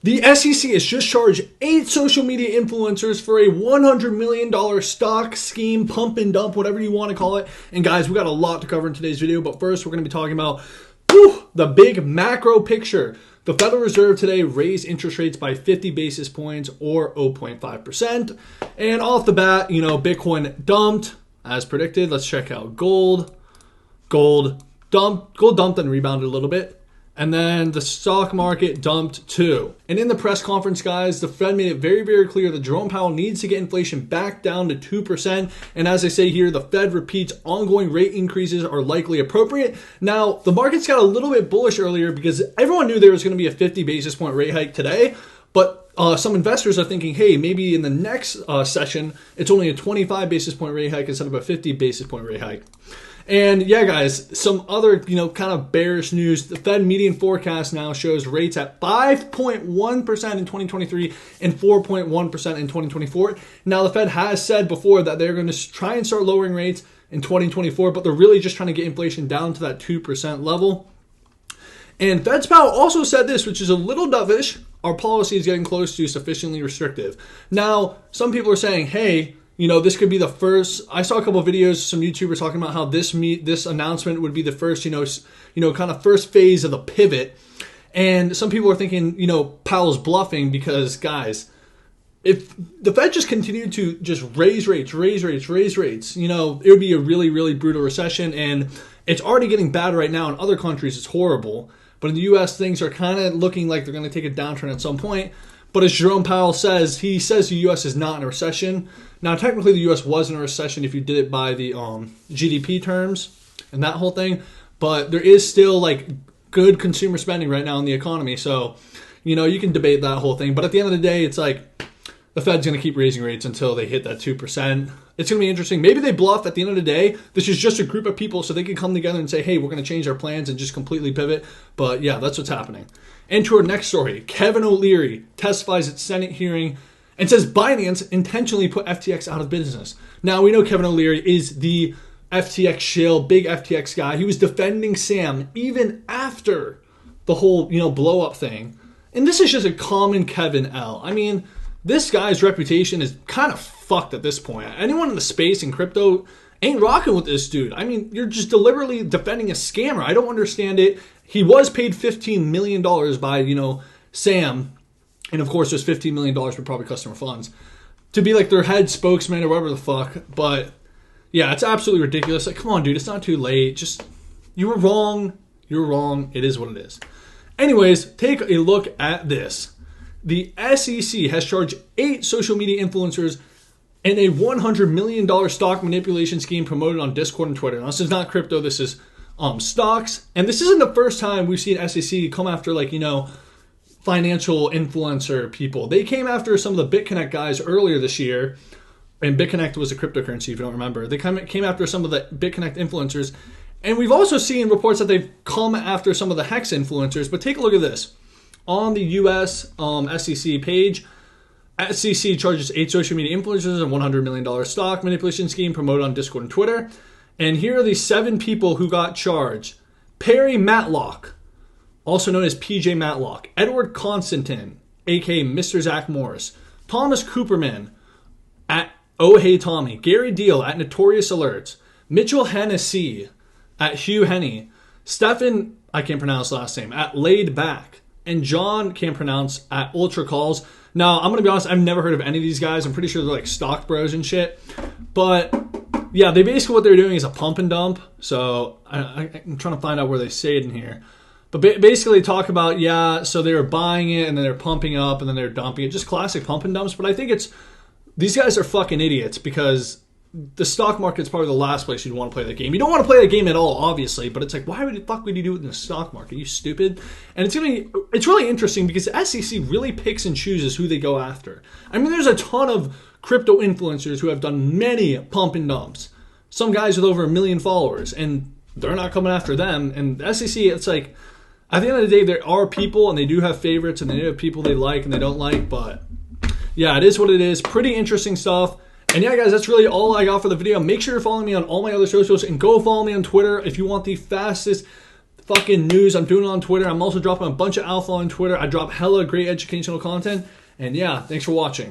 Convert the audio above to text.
The SEC has just charged 8 social media influencers for a $100 million stock scheme, pump and dump, whatever you want to call it. And guys, we got a lot to cover in today's video, but first we're going to be talking about the big macro picture. The Federal Reserve today raised interest rates by 50 basis points or 0.5%. And off the bat, Bitcoin dumped as predicted. Let's check out gold. Gold dumped and rebounded a little bit. And then the stock market dumped too. And in the press conference, guys, the Fed made it very, very clear that Jerome Powell needs to get inflation back down to 2%. And as I say here, the Fed repeats ongoing rate increases are likely appropriate. Now, the markets got a little bit bullish earlier because everyone knew there was going to be a 50 basis point rate hike today. But some investors are thinking, hey, maybe in the next session, it's only a 25 basis point rate hike instead of a 50 basis point rate hike. And yeah, guys, some other, kind of bearish news. The Fed median forecast now shows rates at 5.1% in 2023 and 4.1% in 2024. Now, the Fed has said before that they're going to try and start lowering rates in 2024, but they're really just trying to get inflation down to that 2% level. And Fed's Powell also said this, which is a little dovish. Our policy is getting close to sufficiently restrictive. Now, some people are saying, hey, this could be the first. I saw a couple of videos, some YouTubers talking about how this announcement would be the first, kind of first phase of the pivot. And some people are thinking, Powell's bluffing because, guys, if the Fed just continued to just raise rates, it would be a really, really brutal recession. And it's already getting bad right now. In other countries, it's horrible. But in the U.S., things are kind of looking like they're going to take a downturn at some point. But as Jerome Powell says, he says the U.S. is not in a recession. Now, technically, the U.S. was in a recession if you did it by the GDP terms and that whole thing. But there is still, good consumer spending right now in the economy. So, you can debate that whole thing. But at the end of the day, it's like the Fed's going to keep raising rates until they hit that 2%. It's going to be interesting. Maybe they bluff at the end of the day. This is just a group of people so they can come together and say, hey, we're going to change our plans and just completely pivot. But, yeah, that's what's happening. And to our next story, Kevin O'Leary testifies at Senate hearing and says Binance intentionally put FTX out of business. Now, we know Kevin O'Leary is the FTX shill, big FTX guy. He was defending Sam even after the whole, blow up thing. And this is just a common Kevin L. I mean, this guy's reputation is kind of fucked at this point. Anyone in the space in crypto ain't rocking with this dude. I mean, you're just deliberately defending a scammer. I don't understand it. He was paid $15 million by, Sam. And of course, there's $15 million for probably customer funds to be like their head spokesman or whatever the fuck. But yeah, it's absolutely ridiculous. Like, come on, dude, it's not too late. Just, you were wrong. You're wrong. It is what it is. Anyways, take a look at this. The SEC has charged 8 social media influencers in a $100 million stock manipulation scheme promoted on Discord and Twitter. Now, this is not crypto. This is stocks. And this isn't the first time we've seen SEC come after, financial influencer people. They came after some of the BitConnect guys earlier this year. And BitConnect was a cryptocurrency, if you don't remember. They came after some of the BitConnect influencers. And we've also seen reports that they've come after some of the Hex influencers. But take a look at this. On the U.S. SEC page, SEC charges 8 social media influencers a $100 million stock manipulation scheme promoted on Discord and Twitter. And here are the 7 people who got charged. Perry Matlock, also known as PJ Matlock. Edward Constantin, a.k.a. Mr. Zach Morris. Thomas Cooperman, at Oh Hey Tommy. Gary Deal, at Notorious Alerts. Mitchell Hennessy, at Hugh Henney. Stefan, I can't pronounce last name, at Laid Back. And John, can't pronounce, at Ultra Calls. Now, I'm going to be honest, I've never heard of any of these guys. I'm pretty sure they're like stock bros and shit. But yeah, they basically what they're doing is a pump and dump. So I'm trying to find out where they say it in here. But basically talk about, so they were buying it and then they're pumping up and then they're dumping it. Just classic pump and dumps. But I think these guys are fucking idiots because the stock market's probably the last place you'd want to play that game. You don't want to play that game at all, obviously, but it's like, why would you do it in the stock market? Are you stupid? And it's really interesting because the SEC really picks and chooses who they go after. I mean, there's a ton of crypto influencers who have done many pump and dumps. Some guys with over 1 million followers, and they're not coming after them. And the SEC, it's like, at the end of the day, there are people, and they do have favorites, and they do have people they like and they don't like, but yeah, it is what it is. Pretty interesting stuff. And yeah, guys, that's really all I got for the video. Make sure you're following me on all my other socials and go follow me on Twitter if you want the fastest fucking news. I'm doing it on Twitter. I'm also dropping a bunch of alpha on Twitter. I drop hella great educational content. And yeah, thanks for watching.